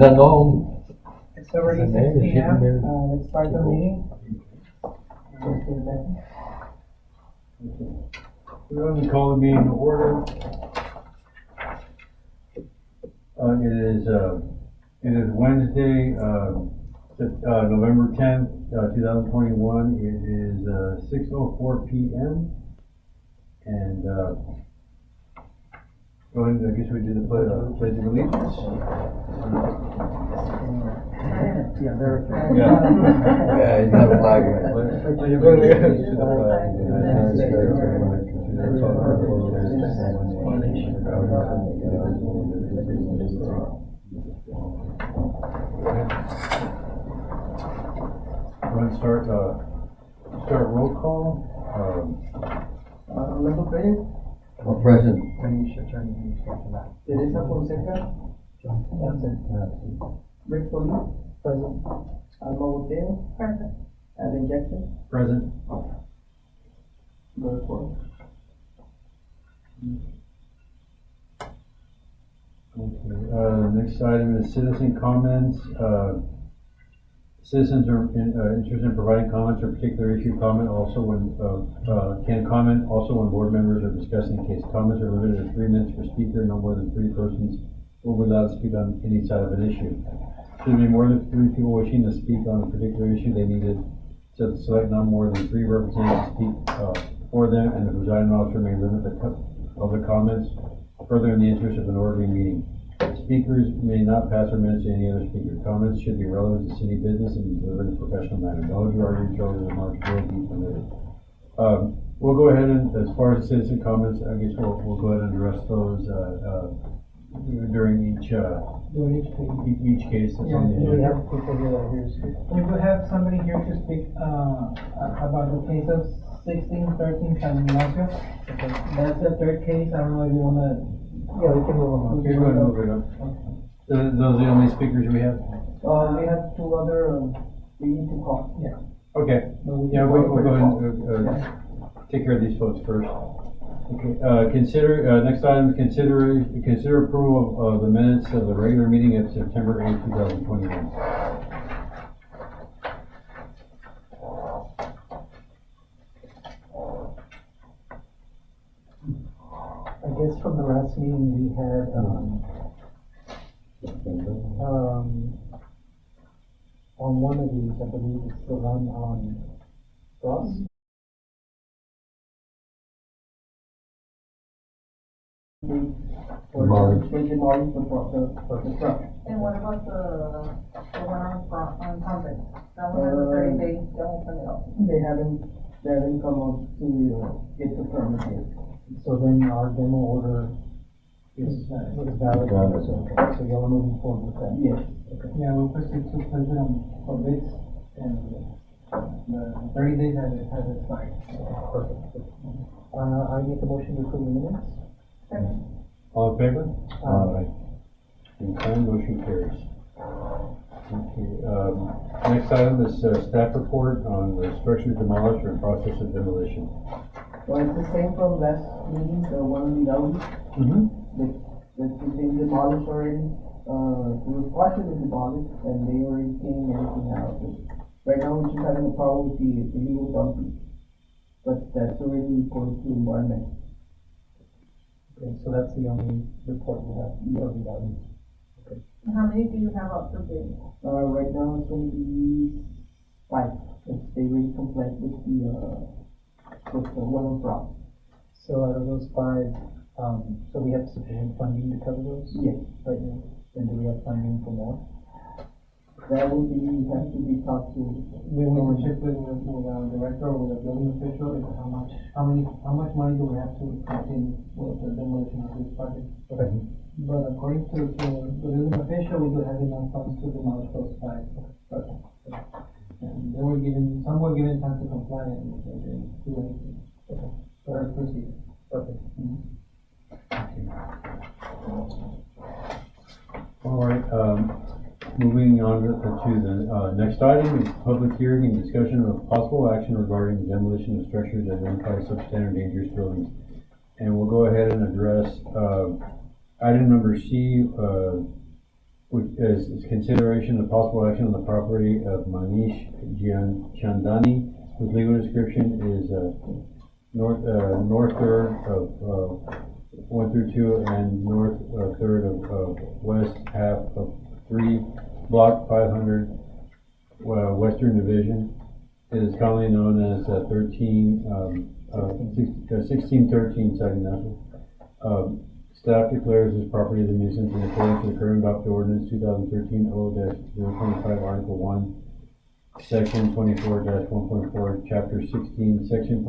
Unknown. It's already It's a 6 p.m. name. Let's start the meeting. We're going to call the meeting to order. It is Wednesday, November 10th, 2021. It is 6:04 p.m. And go ahead, I guess we do the pledge of allegiance. Yeah, there. Yeah, he's got a flag in it. Pledge of allegiance to the flag of the United States of America, to the republic for which it stands, one nation, under God, indivisible, with liberty and justice for all. We're going to start roll call. Orlando Perez, Present. Teresa Fonseca, Rick Solis, present. Alma Boteo, present. Alan Jackson, Present. Doris Ford. Okay, next item is citizen comments. Citizens are interested in providing comments or particular issue comment also when, can comment also when board members are discussing the case. Comments are limited to 3 minutes per speaker. No more than 3 persons will be allowed to speak on any side of an issue. Should there be more than 3 people wishing to speak on a particular issue, they need to select not more than 3 representatives to speak for them, and the presiding officer may limit the public comments further in the interest of an orderly meeting. Speakers may not pass their minutes to any other speaker. Comments should be relevant to city business and delivered in a professional manner. No derogatory remarks will be permitted. We'll go ahead and, as far as the citizen comments, I guess we'll go ahead and address those during each case that's on the We agenda. have people here that are here to speak. We will have somebody here to speak, about the case of 1613 San Ignacio. That's the third case. I don't know if you wanna. Yeah, we can move on. Okay, go ahead and move it up. Those are the only speakers we have? We have 2 other, we need to call. Yeah. Okay, yeah, we'll go ahead and take care of these folks first. Okay, next item, consider approval of the minutes of the regular meeting of September 8th, 2021. I guess from the last meeting, we had, on one of these, I believe it's the one on Ross. Demolished. They demolished the truck. And what about the one on Congress? That one has a 30 days, don't open it up. They haven't come up to get the permit yet. So then our demo order is valid. So y'all are moving forward with that? Yes. Okay. Yeah, we proceed to place it on for bids, and the 30 days has expired. Perfect. I make a motion to approve the minutes. All in favor? Aye. Okay, motion carries. Okay, next item is staff report on the structure demolished or in process of demolition. Well, it's the same from last meeting, the one in Valley, that's been demolished already. It was partially demolished, and they already cleaned everything out. Right now, we're just having a problem with the illegal dumping, but that's already reported to environment. Okay, so that's the only report we have, Valley. Okay. How many do you have up for bid? Right now, it's going to be 5, if they really comply with the one on Brown. So out of those 5, so we have sufficient funding to cover those? Yes. Right now. And do we have funding for more? That will have to be talked to. We will check with our director or with the building official, how much money do we have to continue with the demolition of this project? Okay. But according to the building official, we do have enough funds to demolish those 5 projects. And some were given time to comply and they didn't do anything. Okay. So let's proceed. Perfect. All right, moving on to the next item is public hearing and discussion of possible action regarding the demolition of structures that identify substandard dangerous buildings. And we'll go ahead and address item number C, which is consideration of possible action on the property of Manish Chandani, whose legal description is, north third of, 1 through 2 and north third of west half of 3, block 500, Western Division. It is commonly known as 1613 Saginaw. Staff declares this property as a nuisance in accordance with the current adopted ordinance 2013-0-025, Article 1, Section 24-1.4, Chapter 16, Section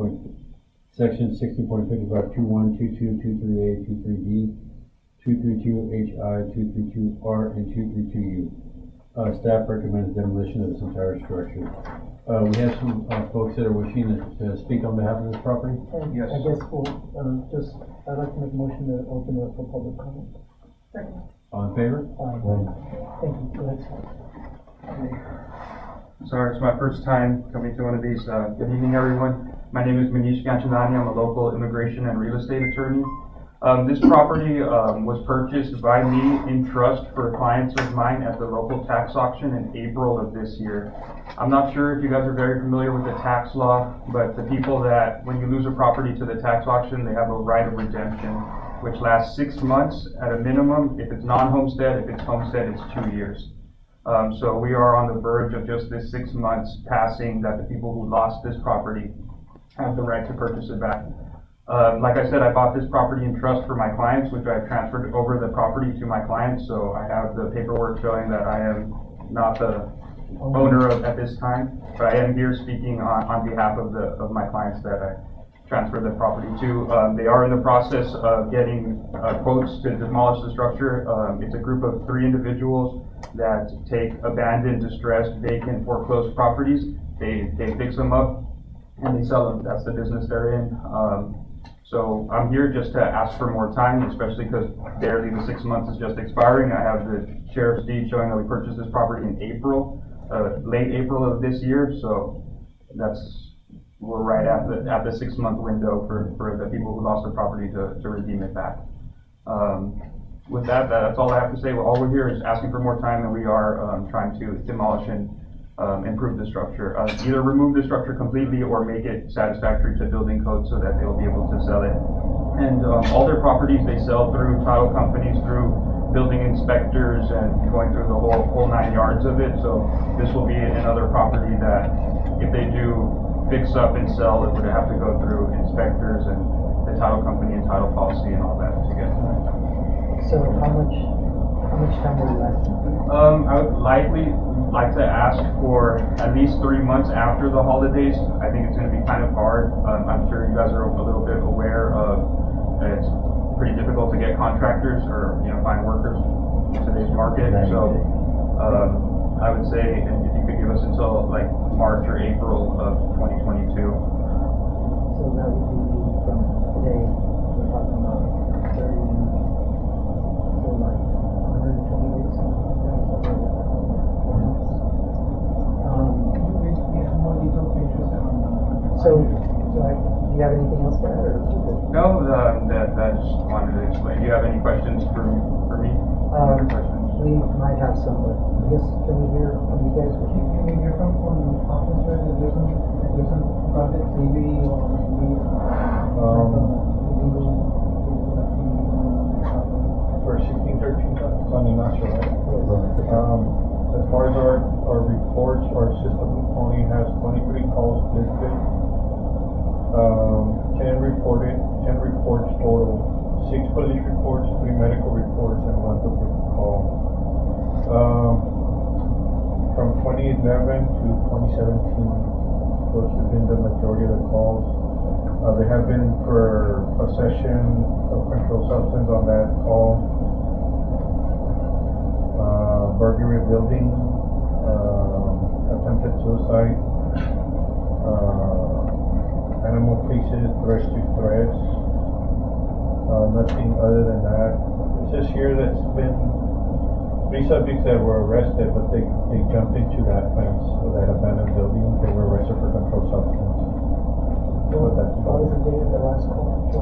16.55, 21, 22, 23A, 23B, 232HI, 232R, and 232U. Staff recommends demolition of this entire structure. We have some folks that are wishing to speak on behalf of this property. And Yes. I guess we'll, I'd like to make a motion to open it up for public comment. Second. All in favor? Thank you, go ahead, Scott. Sorry, it's my first time coming to one of these. Good evening, everyone. My name is Manish Ganchandani. I'm a local immigration and real estate attorney. This property was purchased by me in trust for clients of mine at the local tax auction in April of this year. I'm not sure if you guys are very familiar with the tax law, but the people that, when you lose a property to the tax auction, they have a right of redemption, which lasts 6 months at a minimum. If it's non-homestead, if it's homestead, it's 2 years. So we are on the verge of just this 6 months passing that the people who lost this property have the right to purchase it back. Like I said, I bought this property in trust for my clients, which I've transferred over the property to my clients, so I have the paperwork showing that I am not the owner of at this time, but I am here speaking on behalf of my clients that I transferred the property to. They are in the process of getting quotes to demolish the structure. It's a group of 3 individuals that take abandoned, distressed, vacant, foreclosed properties. They fix them up and they sell them. That's the business they're in. So I'm here just to ask for more time, especially because barely the 6 months is just expiring. I have the sheriff's deed showing that we purchased this property in April, late April of this year. So we're right at the 6 month window for the people who lost their property to redeem it back. With that, that's all I have to say. All we're here is asking for more time, and we are trying to demolish and improve the structure. Either remove the structure completely or make it satisfactory to building code so that they'll be able to sell it. And all their properties they sell through title companies, through building inspectors, and going through the whole 9 yards of it. So this will be another property that if they do fix up and sell, it would have to go through inspectors and the title company and title policy and all that together. So how much time will you last? I would likely like to ask for at least 3 months after the holidays. I think it's going to be kind of hard. I'm sure you guys are a little bit aware of it's pretty difficult to get contractors or find workers in today's market. So I would say if you could give us until like March or April of 2022. So that would be from today, we're talking about 30, so like 120 days, something like that, something like that. So, do you have anything else there, or? No, that I just wanted to explain. Do you have any questions for me? Any other questions? We might have some, but I guess, can we hear from you guys? Can we hear from officer, there's some project, maybe, or maybe, For 1613, I'm not sure, right? As far as our reports, our system only has 23 calls listed. 10 reports total, 6 police reports, 3 medical reports, and 1 public call. From 2011 to 2017, those have been the majority of the calls. There have been for possession of controlled substance on that call, burglary of building, attempted suicide, animal cases, threats to threats, nothing other than that. It says here that's been 3 subjects that were arrested, but they jumped into that fence or that abandoned building. They were arrested for controlled substance. But that's What was about the date of the last call? it.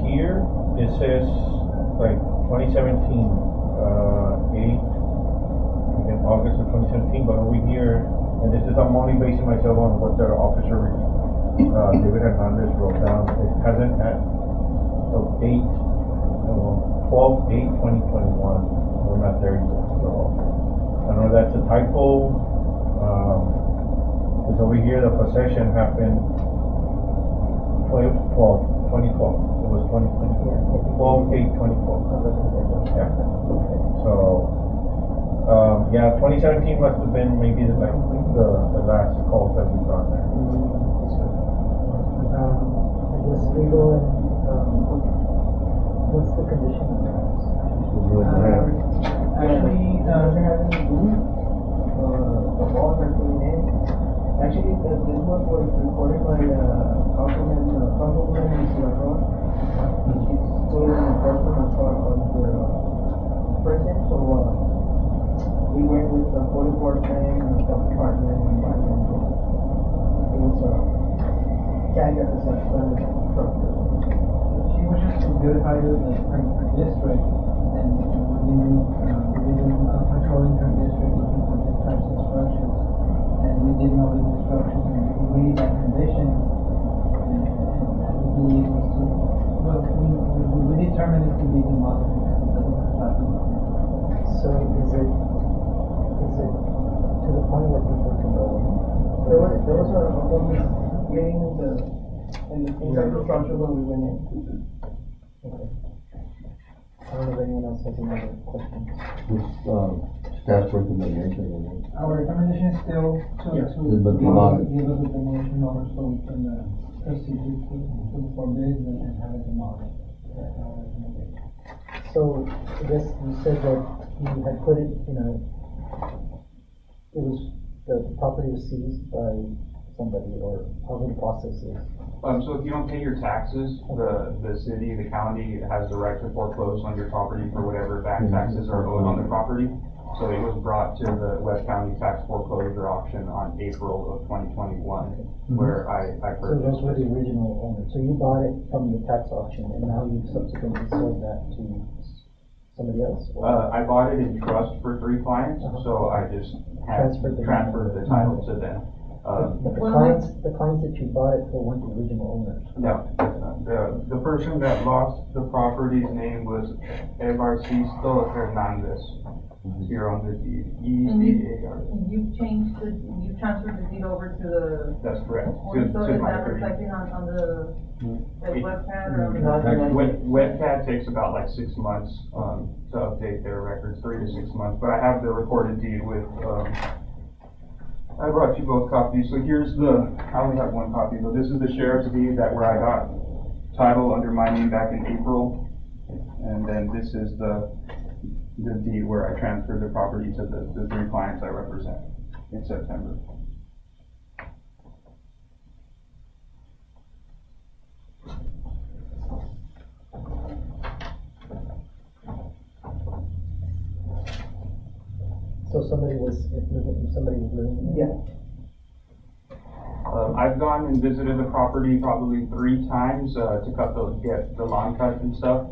Here, it says like 2017, in August of 2017, but over here, and this is, I'm only basing myself on what the officer, David Hernandez wrote down. It hasn't had, of 12/8/2021, we're not there yet, so. I know that's a typo, because over here, the possession happened 2012, it was 2020, 12/8/2012. Yeah. So, yeah, 2017 must have been maybe the last call that we got there. I guess legal and, what's the condition of the house? Actually, it doesn't have any roof, the walls are clean in. Actually, this one was recorded by, Councilwoman Isidro. She's still in enforcement as far as the person, so, we went with the code enforcement and the health department and environmental. It was, tagged as a suspended structure. She wishes to verify her district and within controlling her district looking for these types of structures. And we did know the instructions and we agreed that condition. And that we believe was to, well, we determined it to be demolished because it doesn't have to. So is it to the point where people can go in? There was a woman getting inside the structure when we went in. Okay. I don't know if anyone else has any other questions. This, staff recommendation, Our recommendation is still Yes. to But demolish. give us a demolition order so we can, proceed to for bids and have it demolished. That's our recommendation. So, I guess you said that you had put it in the property was seized by somebody, or how the process is? So if you don't pay your taxes, the city, the county has the right to foreclose on your property for whatever back taxes are owed on the property. So it was brought to the West County Tax Foreclosure Auction on April of 2021, where I So those purchased were the it. original owners, so you bought it from the tax auction, and now you subsequently sold that to somebody else? Or- I bought it in trust for 3 clients, so I just Transferred the- transferred the title to them. But the Well, clients that you bought it for weren't the original owners? No, the person that lost the property's name was Evarcisto Hernandez. Here on the deed, EVAR. You transferred the deed over to the, That's correct. so To is my that attorney. reflecting on the, like, webpad or? Webcat takes about like 6 months, to update their records, 3 to 6 months, but I have the recorded deed with, I brought you both copies, so here's I only have 1 copy, but this is the sheriff's deed where I got title under my name back in April. And then this is the deed where I transferred the property to the 3 clients I represent in September. So somebody was living? Yeah. I've gone and visited the property probably 3 times, to get the lawn cut and stuff.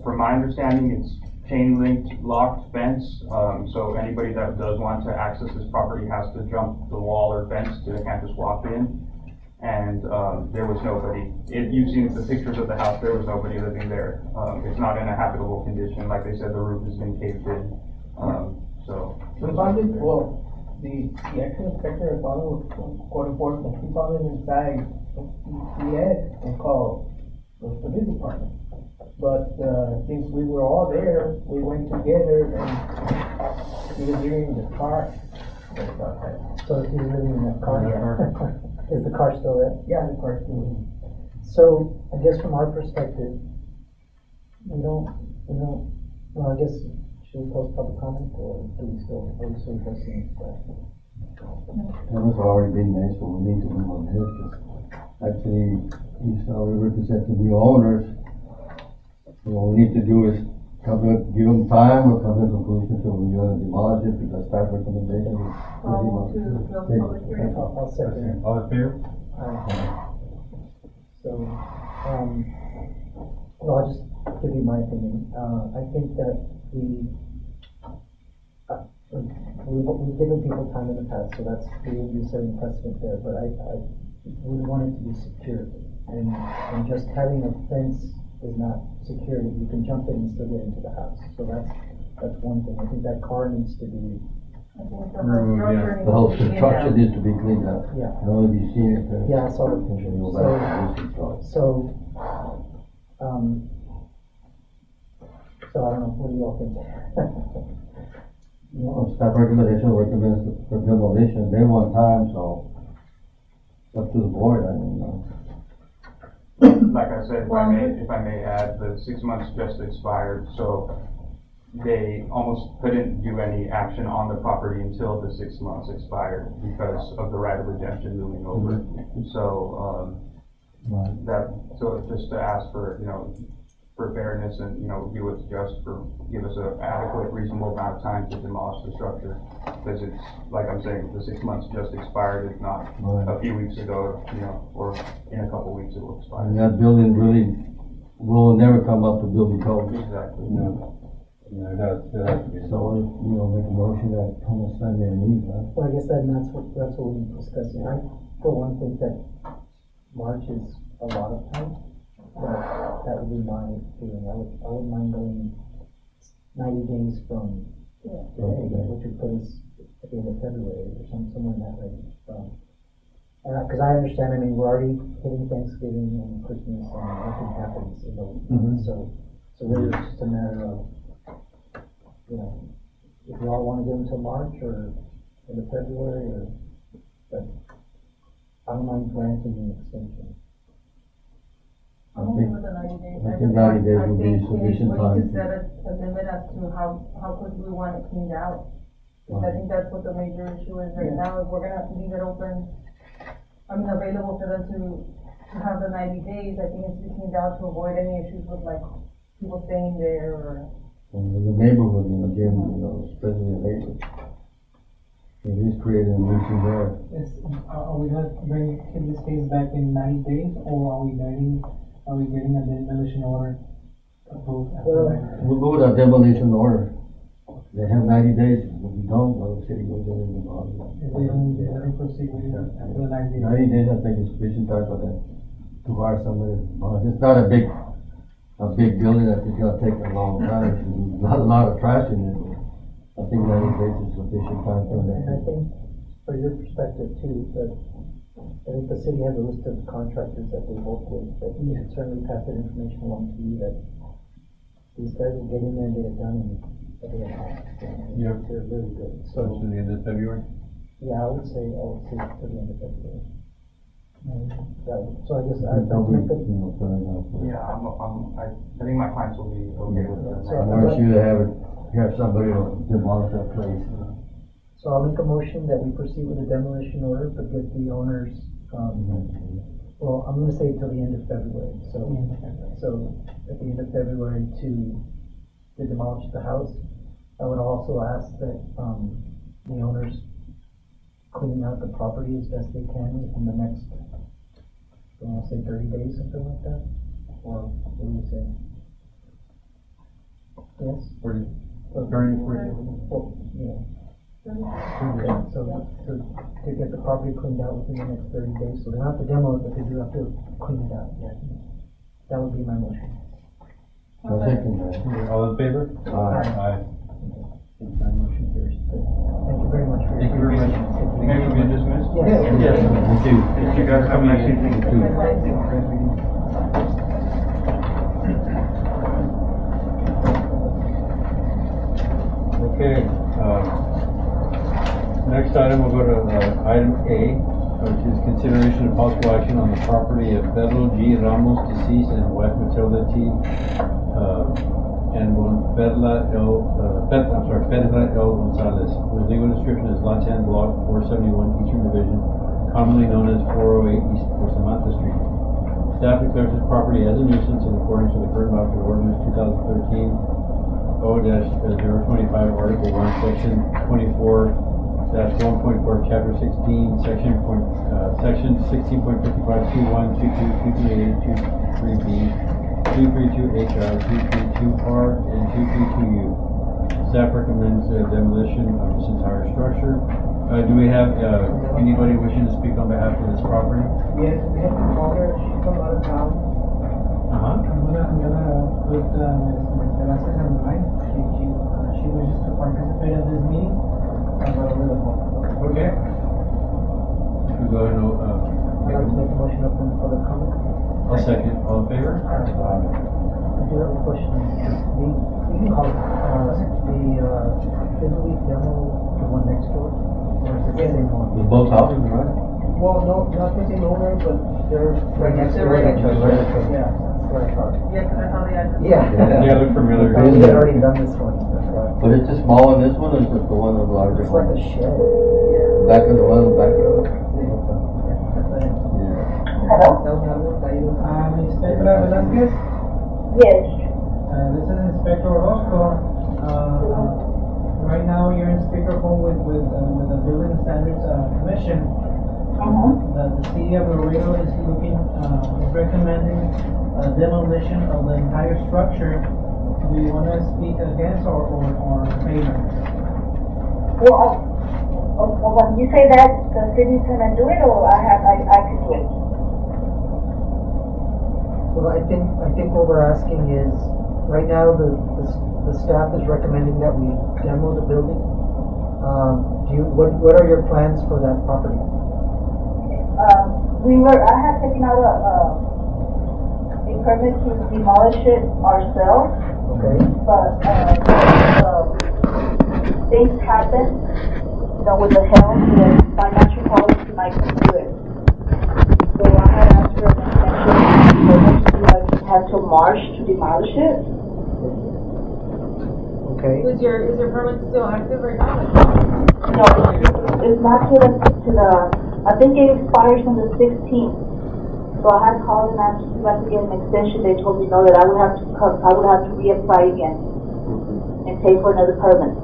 From my understanding, it's chain linked, locked fence, so anybody that does want to access this property has to jump the wall or fence, they can't just walk in. And, there was nobody, you've seen the pictures of the house, there was nobody living there. It's not in a habitable condition, like they said, the roof has been caved in, so. We found it, well, the actual inspector found it with code enforcement, he found it inside, he had and called the police department. But, since we were all there, we went together and he was in the car. So he's living in that car? Is the car still there? Yeah, the car's still in. So, I guess from our perspective, well, I guess, should we post public comment, or are we still addressing that? That was already been nice, but we need to move on this, 'cause actually, he's already representing the owners. So what we need to do is give them time or come to a conclusion, so we're gonna demolish it, because staff recommendation is. To close public hearing. I'll second it. All in favor? So, well, I'll just give you my opinion. I think that we've given people time in the past, so that's, we would be setting precedent there, but I would want it to be secure. And just having a fence is not security, you can jump in and still get into the house, so that's one thing, I think that car needs to be, I think the Remove, whole yeah. structure The whole needs to be structure in needs to be cleaned up. yeah. I don't know if you've seen it, but. Yeah, I saw it. Can you go back to this and talk? So, so I don't know, what do you all think? Well, staff recommendation recommends the demolition, they want time, so it's up to the board, I mean, Like I said, if I may add, the 6 months just expired, so they almost couldn't do any action on the property until the 6 months expired because of the right of redemption looming over. So, so just to ask for, for fairness and, do what's just give us an adequate, reasonable amount of time to demolish the structure. Because it's, like I'm saying, the 6 months just expired, it's not a few weeks ago, or in a couple weeks it will expire. and that building really will never come up to building code. Exactly. No. No, it has to be. So, make a motion that Thomas Sunday and Eve, right? Well, I guess that's what we're discussing, I, for one, think that March is a lot of time, but that would be my feeling, I wouldn't mind going 90 days from today, which would put us at the end of February or somewhere in that range. Because I understand, we're already hitting Thanksgiving and Christmas and nothing happens in those months, so really it's just a matter of, if you all want to give them till March or into February but I don't mind granting an extension. I Only think, with the 90 days. I think 90 days will be sufficient We time. need to set a limit as to how quickly we want it cleaned out. Because I think that's what the major issue is right now, if we're gonna leave it open, available for them to have the 90 days, I think it's to be cleaned out to avoid any issues with like people staying there or. and the neighborhood, again, especially the neighbors. It is creating a nuisance there. Is, are we gonna bring this case back in 90 days, or are we getting a demolition order approved after that? We'll go with a demolition order. They have 90 days, if we don't, the city goes in and demolishes. If they don't proceed with it after the 90 days? 90 days, I think is sufficient time for them to hire somebody. It's not a big building that is gonna take a long time, there's not a lot of trash in it. I think 90 days is sufficient time for And I them. think, for your perspective too, that I think the city has a list of contractors that they work with, that you can certainly pass that information along to you, that these guys will get in there and get it done in a day and a half. Yeah. They're really good, So so, to the end of February? yeah, I would say to the end of February. So I guess I Don't make be, a, fair enough. Yeah, I think my clients will be okay with that. So- I want you to have somebody to demolish that place. so I'll make a motion that we proceed with the demolition order, but get the owners, well, I'm gonna say till the end of February, so at the end of February to demolish the house. I would also ask that, the owners clean out the property as best they can within the next, I wanna say 30 days, something like that, or what do you say? Yes? Well, Okay, so to get the property cleaned out within the next 30 days, so they don't have to demo it, but they do have to clean it out, yeah. That would be my motion. I second that. All in favor? Aye. My motion carries. Thank you very much for your. Thank you very much. Thank you for being dismissed. Yes. Yes, thank you. Thank you guys, have a nice evening. Okay, next item, we'll go to, item A, which is consideration of possible action on the property of Pedro G. Ramos, deceased, and wife Matilda T. And Pedra L. Gonzalez, whose legal description is Lot 10, Block 471, Eastern Division, commonly known as 408 East Bustamante Street. Staff declares this property as a nuisance in accordance with the current Voucher Ordinance 2013 0-025, Article 1, Section 24-1.4, Chapter 16, Section 16.55, 2.1, 2.2, 2.3a, 2.3b, 2.32 HR, 2.32 R, and 2.32 U. Staff recommends demolition of this entire structure. Do we have, anybody wishing to speak on behalf of this property? Yes, we have to call her, she's from out of town. Uh-huh. I'm gonna put, Ms. Velasquez on the line. She wishes to participate in this meeting. I'm gonna really hope. Okay. We go ahead and, I'd like to make a motion open for the comment. I'll second. All in favor? I do have a question. You can call it, didn't we demo the one next door? Or is it the same one? With both houses, right? Well, no, not the same owner, but they're right next They're door. right next door. Yeah, that's what I thought. Yeah, cause I saw the address. Yeah, look familiar. Been We had there. already done this one, that's why. But it's just small on this one, or is it the one of the larger? It's like a shed. Back of the one, back of the, Yeah. yeah. Ms. Petra Velasquez? Yes. This is Inspector Orozco. Right now, you're in speakerphone with the Building Standards Commission. The city of Laredo is recommending demolition of the entire structure. Do you want to speak against or favor? Well, when you say that, the city's gonna do it, or I can do it? Well, I think what we're asking is, right now, the staff is recommending that we demo the building. What are your plans for that property? I had taken out a permit to demolish it ourselves, Okay, but, things happen, with the health and financial policy, and I couldn't do it. So I had asked for an extension, I had till March to demolish it. okay. Is your permit still active right now? No, it's not to the, I think it expires on the 16th. So I had called and asked if I could get an extension. They told me no, that I would have to reapply again and pay for another permit.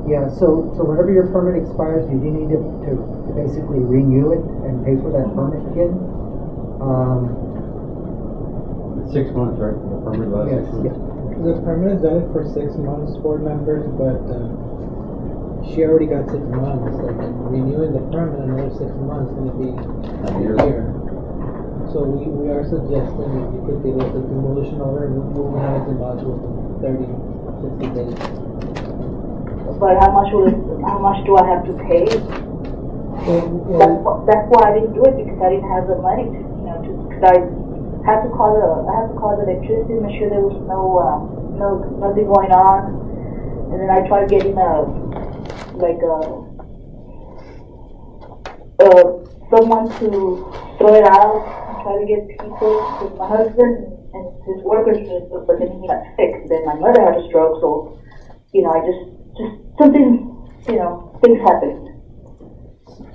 Yeah, so whenever your permit expires, you do need to basically renew it and pay for that permit again. 6 months, right? The permit lasts 6 months. The permit is valid for 6 months, board members, but she already got 6 months. Like renewing the permit another 6 months is gonna be a year. So we are suggesting if you could give us a demolition order, we'll have it demolished within 30, 60 days. But how much do I have to pay? That's why I didn't do it, because I didn't have the money because I had to call the electricity, make sure there was nothing going on. And then I tried getting someone to throw it out and try to get people, because my husband and his workers, but then he got sick, then my mother had a stroke, so, I just something, things happen.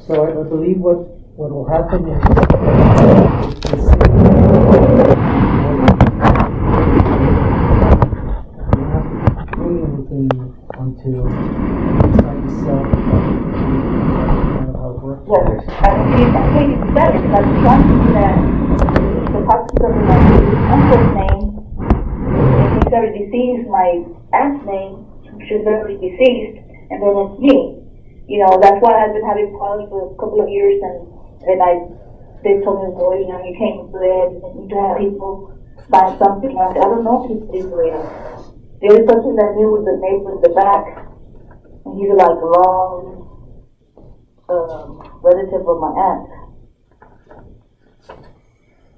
So I believe what will happen is you don't have to pay anything until you decide to sell the property. That's kind of how it works. Yes, I think it's better, because I'm trying to do that, the property of my uncle's name, and he's already deceased, my aunt's name, she's already deceased, and then it's me. That's why I've been having problems for a couple of years, and they told me, well, you can't do it, you need to have people buy something. I don't know if he's doing it. The only person that knew was the neighbor in the back, and he's like a long relative of my aunt.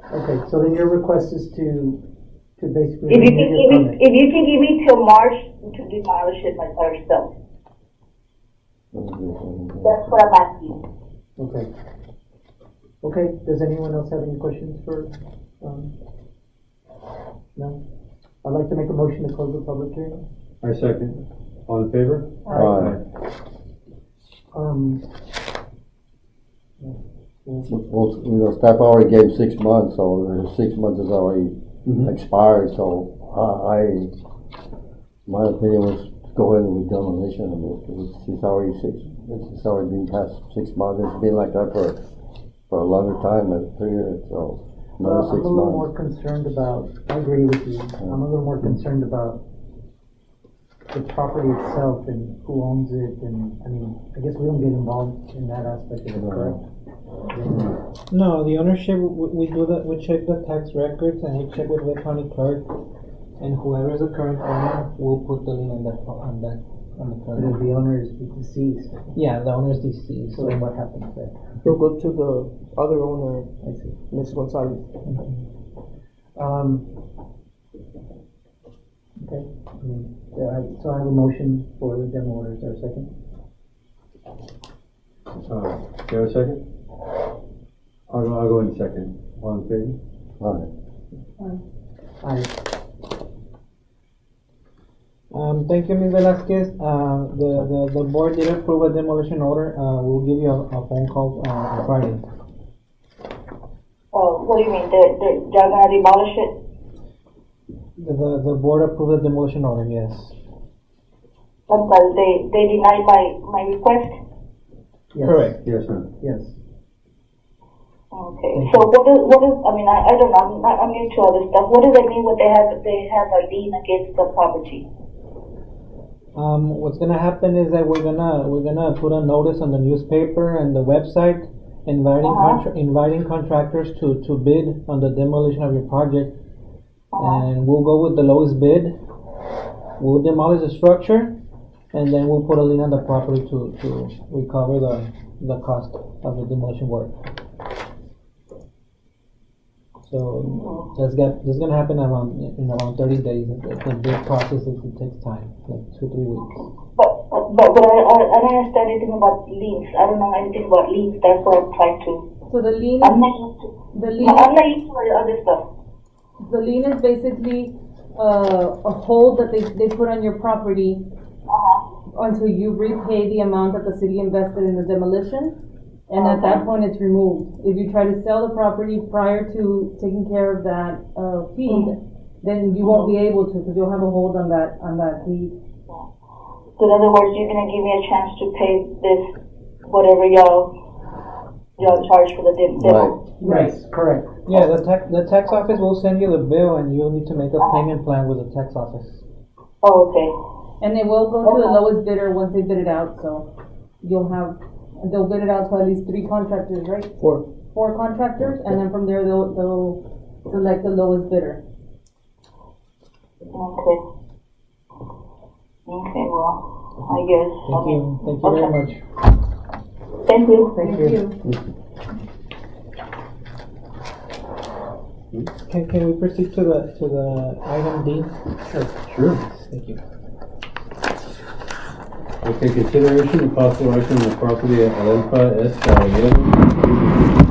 Okay, so then your request is to basically. If you can give me till March to demolish it myself. That's what I'm asking. Okay. Okay, does anyone else have any questions for, no? I'd like to make a motion to close the public hearing. I second. All in favor? Well, staff already gave 6 months, so the 6 months is already expired, so my opinion was to go ahead with demolition of it, because it's already been past 6 months, it's been like that for a longer time, a period, so another 6 I'm a little months. more concerned about, I agree with you, I'm a little more concerned about the property itself and who owns it, and, I mean, I guess we don't get involved in that aspect of it, correct? No, the ownership, we do that, we check the tax records and we check with the county clerk, and whoever is the current owner will put the lien on the But if current. the owner is deceased, Yeah, the owner is deceased, so so then what happens there? You'll go to the other owner, I see. Ms. Gonzalez. Okay, I mean, so I have a motion for the demo order, is there a second? Do you have a second? I'll go in second. All in favor? Alright. Aye. Thank you, Ms. Velasquez. The board did approve a demolition order. We'll give you a phone call, on Friday. What do you mean, y'all gonna demolish it? The board approved the demolition order, yes. Because they denied my request? Yes. Correct. Yes, ma'am. Yes. Okay, so what is, I mean, I don't know, I'm new to all this stuff. What does that mean when they have a lien against the property? What's gonna happen is that we're gonna put a notice on the newspaper and the website inviting inviting contractors to bid on the demolition of your project. And we'll go with the lowest bid. We'll demolish the structure, and then we'll put a lien on the property to recover the cost of the demolition work. So that's gonna happen in around 30 days. The bid process it takes time, like 2-3 weeks. But I don't understand anything about liens. I don't know anything about liens, that's what I'm trying to, So the lien, I'm not used to, the lien, I'm not used to other stuff. the lien is basically, a hold that they put on your property until you repay the amount that the city invested in the demolition. And at that point, it's removed. If you try to sell the property prior to taking care of that, fee, then you won't be able to, because you'll have a hold on that deed. So in other words, you're gonna give me a chance to pay this, whatever y'all charge for the demo? Right. Yes, correct. Yeah, the tax office will send you the bill, and you'll need to make a payment plan with the tax office. Oh, okay. And they will go to the lowest bidder once they bid it out, so they'll bid it out to at least 3 contractors, right? 4 contractors, and then from there, they'll select the lowest bidder. Okay. Okay, well, I guess. Thank you very much. Thank you. Thank you. Can we proceed to the item D? Sure. Thank you. Okay, consideration of possible action on the property at Adelpha S. Caballero.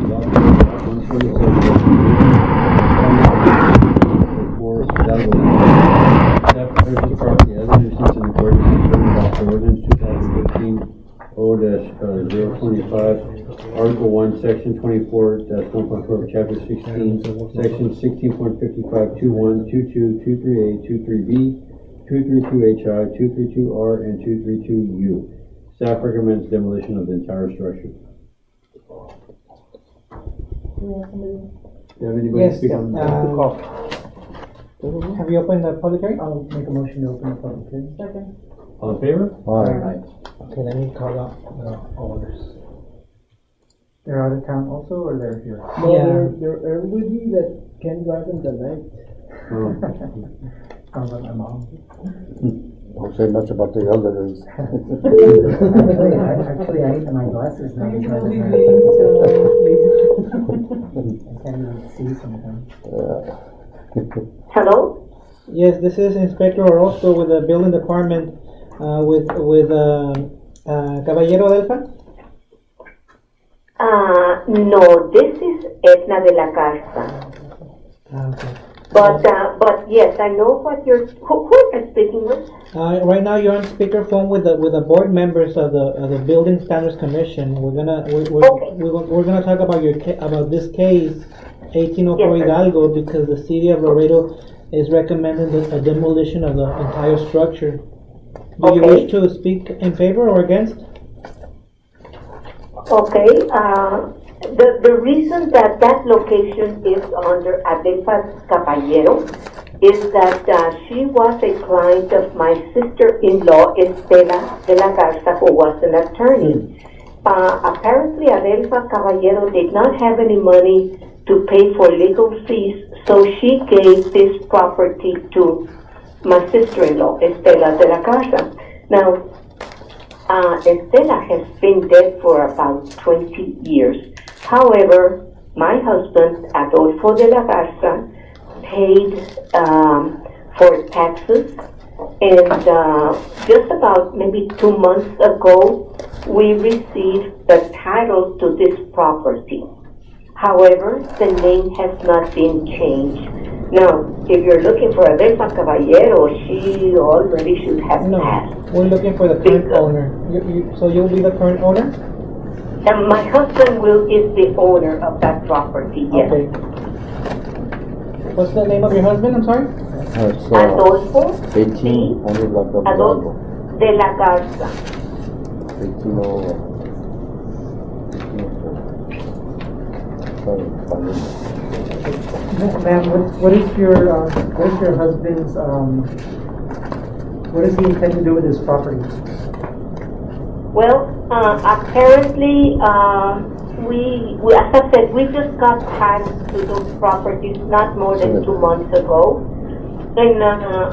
Lot 127. Staff prefers the property as it is since in accordance with the ordinance 2015 Article 1, Section 24-1.4, Chapter 16, Section 16.55, 21, 22, 238, 23B, 232HI, 232R, and 232U. Staff recommends demolition of the entire structure. Do we have somebody? Do you have anybody Yes, speak on have you opened the public hearing? I'll make a motion to open the public hearing. Second. All in favor? Alright. Okay, let me call out the orders. They're out of town also, or they're here? No, Yeah. they're everybody that can drive in the night. Sounds like my mom. Don't say much about the elders. Actually, I hate my glasses now. Maybe because we'll be of meetings I can't even see sometimes. Hello? Yes, this is Inspector Orozco with the building department, with Caballero Adelpha. No, this is Edna de la Garza. Okay. But yes, I know what who am I speaking with? Right now you're on speakerphone with the board members of the Building Standards Commission. We're gonna talk about about this case, 1804 Yes, Hidalgo, because the city of Laredo is recommending a demolition of the entire structure. Do you wish to speak in favor or against? Okay, the reason that location is under Adelpha Caballero is that she was a client of my sister-in-law, Estela de la Garza, who was an attorney. Apparently, Adelfa Caballero did not have any money to pay for legal fees, so she gave this property to my sister-in-law, Estela de la Garza. Now, Estela has been dead for about 20 years. However, my husband, Adolfo de la Garza, paid for taxes, and just about maybe 2 months ago, we received the title to this property. However, the name has not been changed. Now, if you're looking for Adelfa Caballero, she already should have No, passed. we're looking for the current owner. So you'll be the current owner? And my husband is the owner of that property, yes. Okay. What's the name of your husband? I'm sorry? It's, Adolfo 1800 La Capitano. Adolfo de la Garza. 1804. Ma'am, what is your husband's, what does he intend to do with his property? Well, apparently, we, as I said, we just got title to those properties not more than 2 months ago. And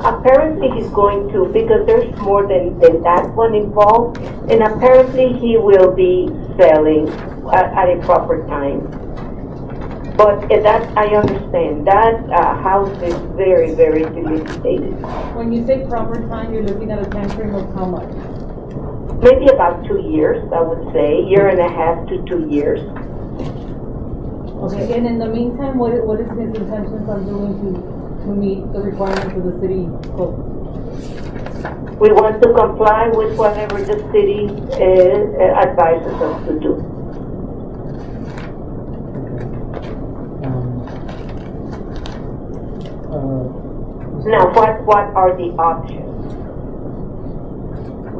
apparently he's going to, because there's more than that one involved, and apparently he will be selling at a proper time. But that, I understand, that house is very, very dilapidated. When you say proper time, you're looking at a time frame of how much? Maybe about 2 years, I would say, 1.5 to 2 years. Okay, and in the meantime, what is his intentions on doing to meet the requirements of the city code? We want to comply with whatever the city advises us to do. Now, what are the options?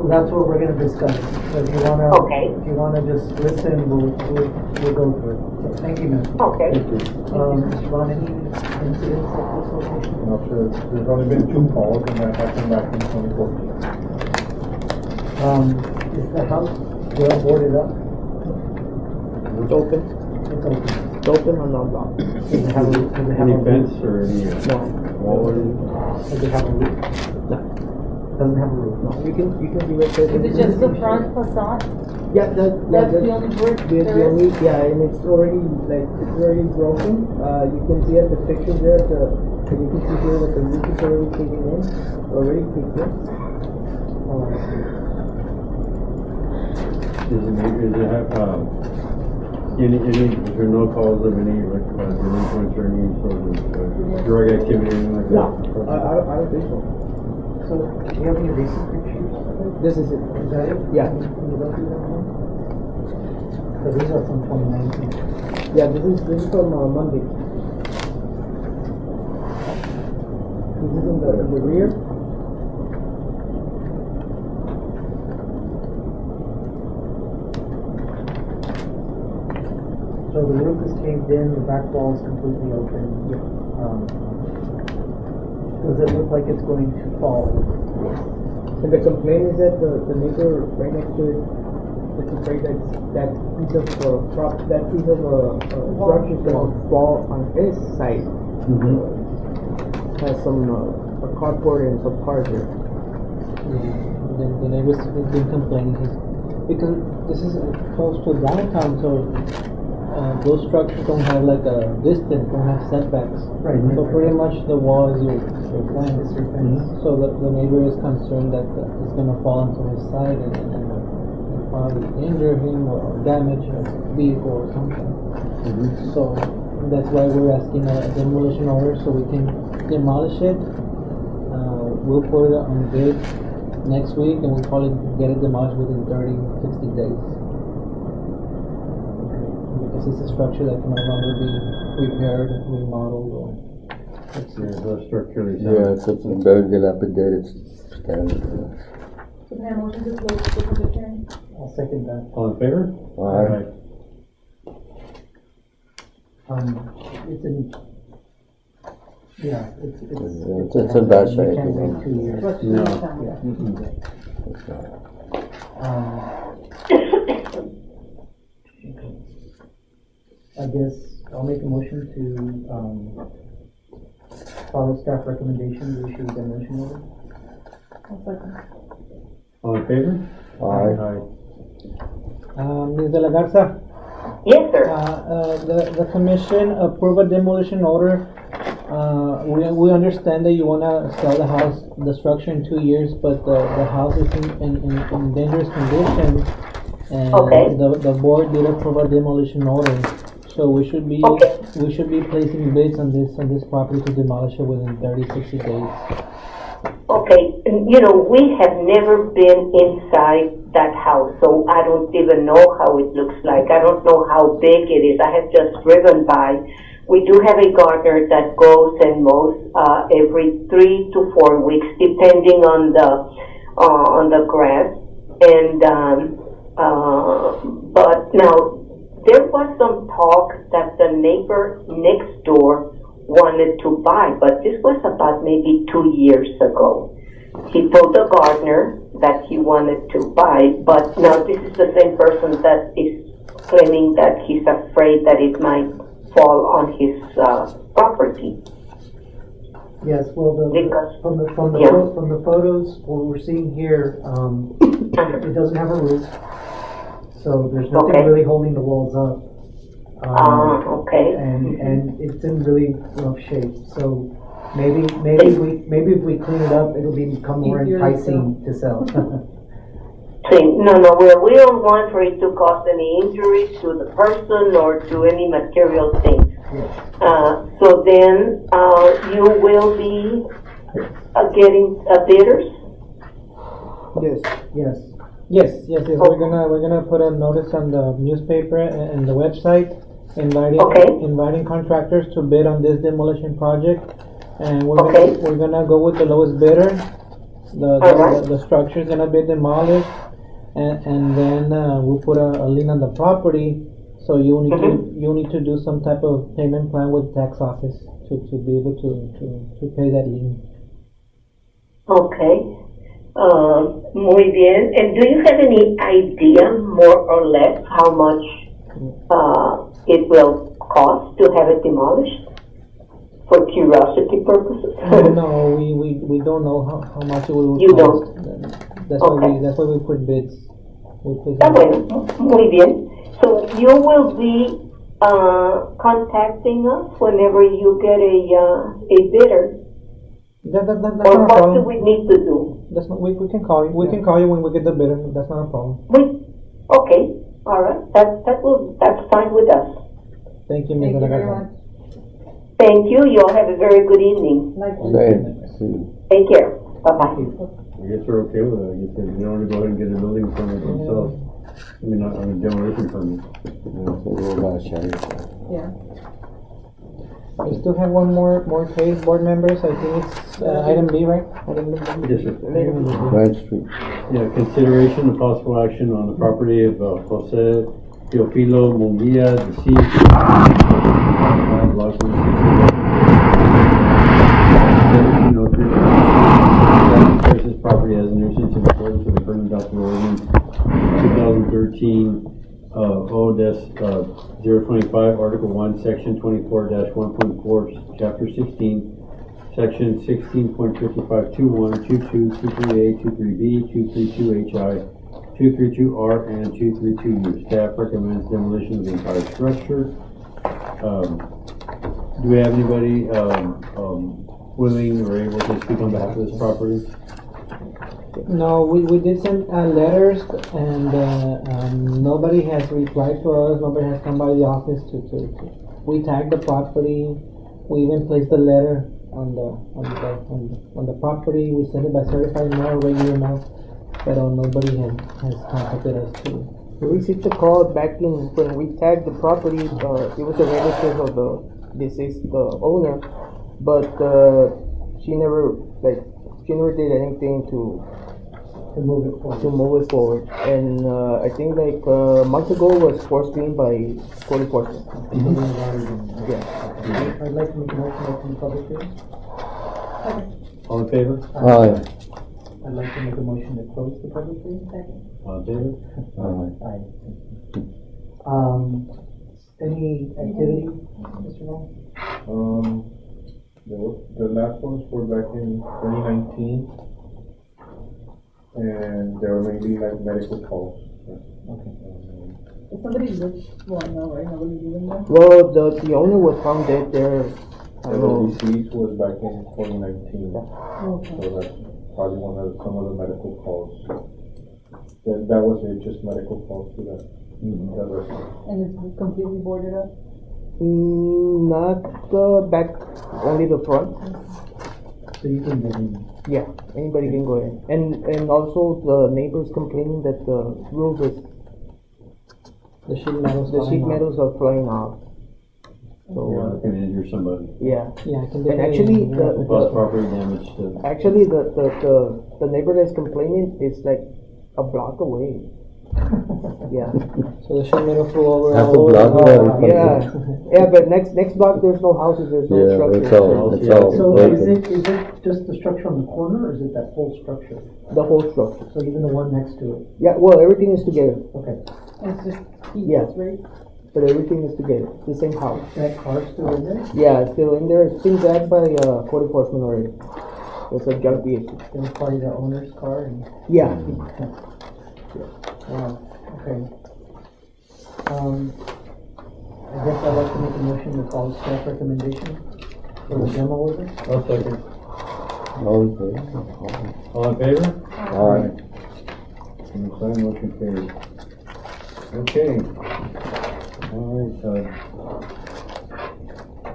That's what we're gonna discuss. So if you wanna, Okay. if you wanna just listen, we'll go through it. So, thank you, ma'am. Okay. Mr. Vaughn, any incidents of this location? No, sir, there's only been 2 calls and that happened back in 2014. Is the house well boarded up? It's open. It's open. It's open or not locked? Does it have a, does it have Any a roof? fence or any No. wall or? Does it have a roof? No. Doesn't have a roof, no. You can see right there. Is it just the front facade? Yeah, That's the only brick the there only, is? yeah, and it's already broken. You can see at the pictures there, and you can see here that the roof is already caving in, already kicked in. Is there no calls of any, like, delinquents or any sort of drug activity, anything like No, that? I don't think so. So, do you have any recent pictures? This is it. Is that it? Yeah. Can you go through that one? Because these are from 2019. Yeah, this is from Monday. This is in the rear. So the roof is caved in, the back wall is completely open. Does it look like it's going to fall? And the complaint is that the neighbor right next to it is afraid that that piece of structure is gonna fall on his side. Has some cardboard and some cars there. The neighbors has been complaining, because this is close to downtown, so those structures don't have like a distance, don't have setbacks. Right. So pretty much the wall is your fence. It's your fence. So the neighbor is concerned that it's gonna fall onto his side and probably injure him or damage a vehicle or something. So that's why we're asking a demolition order so we can demolish it. We'll put it on bid next week and we'll probably get it demolished within 30, 60 days. Because it's a structure that can no longer be repaired, remodeled, or. The structure is. Yeah, it's very dilapidated standard. So can I motion to close the public hearing? I'll second that. All in favor? Alright. It's in, Yeah, It's a bad you shape, can't you wait know. 2 years. No. I guess I'll make a motion to, follow staff recommendation to issue a demolition order. All in favor? Aye. Ms. De La Garza, Yes, sir. the commission approve a demolition order. We understand that you wanna sell the house, the structure in 2 years, but the house is in dangerous condition. And Okay. the board did approve a demolition order, so we should be placing bids on this property to demolish it within 30-60 days. Okay, and, you know, we have never been inside that house, so I don't even know how it looks like. I don't know how big it is. I have just driven by. We do have a gardener that goes and mows every 3 to 4 weeks, depending on the grass. And but now there was some talk that the neighbor next door wanted to buy, but this was about maybe 2 years ago. He told the gardener that he wanted to buy, but now this is the same person that is claiming that he's afraid that it might fall on his property. Yes, well, Because- from the photos, what we're seeing here, it doesn't have a roof, so there's nothing Okay. really holding the walls up. Okay. And it's in really rough shape, so maybe if we clean it up, it'll become more Easier to enticing to sell. No, we don't want for it to cause any injuries to the person or to any material things. So then, you will be getting bidders? Yes. Yes, we're gonna put a notice on the newspaper and the website, inviting contractors to bid on this demolition project. And we're gonna go with the lowest bidder. The structure's gonna be demolished, and then we'll put a lien on the property. So you need to do some type of payment plan with tax office to be able to pay that lien. Okay. Muy bien. And do you have any idea, more or less, how much it will cost to have it demolished? For curiosity purposes? No, we don't know how much it will You cost. That's Okay. why we put bids. Está bueno. Muy bien. So you will be contacting us whenever you get a bidder? That's Or not a what do problem. we need to do? We can call you. We can call you when we get the bidder. That's not a problem. Okay, all right. That's fine with us. Thank you, Ms. Thank you very Garza. much. Thank you. You all have a very good evening. Take care. Bye-bye. I guess we're okay with it. I guess they want to go ahead and get a building permit themselves. I mean, not on a demolition permit. Yeah. We still have one more case, board members. I think it's item B, right? Item B. Yes, sir. Grand Street. Yeah, consideration of possible action on the property of Jose Teofilo Munguia, deceased. Lot 1703. Purchase property as a nuisance in accordance with the current adopted ordinance 2013 O-025, Article 1, Section 24-1.4, Chapter 16, Section 16.5521, 22, 23A, 23B, 232HI, 232R, and 232U. Staff recommends demolition of the entire structure. Do we have anybody willing or able to speak on behalf of this property? No, we did send letters, and nobody has replied to us. Nobody has come by the office to. We tagged the property. We even placed the letter on the property. We sent it by certified mail, regular mail, but nobody has contacted us to. We received a call back in when we tagged the property. It was a relative of the deceased owner, but she never did anything to move it forward. And I think like a month ago was forced clean by code enforcement. Yeah. I'd like to make a motion to open the public hearing. All in favor? Aye. I'd like to make a motion to close the public hearing. All in favor? Aye. Aye. Any activity, Mr. Long? The last ones were back in 2019, and they were mainly like medical calls. If somebody lives, well, no, right, nobody's living there? Well, the owner was found dead there. I And don't know. the deceased was back in 2019, Okay. so that's probably some of the medical calls. That was it, just medical calls to that resident. And it's completely boarded up? Not the back, only the front. So you can get in. Yeah, anybody can go in. And also the neighbors complaining that the roof is, The sheet metal's the sheet flying off. metals are flying off. So, Yeah, can injure somebody. yeah. Yeah, I can And definitely. actually, Cause property damage to. actually, the neighbor that's complaining is like a block away. Yeah, So the sheet metal flew over Half a all block over. away. yeah, but next block, there's no houses, there's no Yeah, structure. it's all So is vacant. it just the structure on the corner, or is it that whole structure? The whole structure. So even the one next to it? Yeah, well, everything is together, Okay. It's just, Yeah. right? but everything is together, it's the same house. That car's still in there? Yeah, it's still in there, it's been dragged by, code enforcement already. It's a junk vehicle. It was probably the owner's car and, Yeah, wow, okay. I guess I'd like to make a motion to follow staff recommendation for the demo order. I'll second. All in favor? All in favor? Aye. And the sign motion carries. Okay. All right,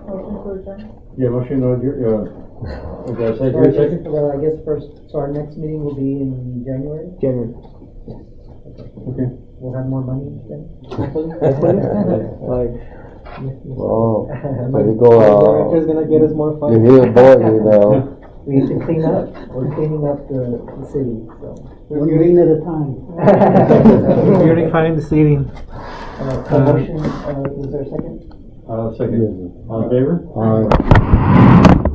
Motion to adjourn? yeah, motion to adjourn, is that second? Well, I guess first, so our next meeting will be in January. January. Okay. We'll have more money then. Like, Oh, so you go, Director's gonna get us more you fun. hear boy, you know. We need to clean up, we're cleaning up the city, so. One green at a time. Beautifying the seating. A motion, is there a second? Second. All in favor? Aye.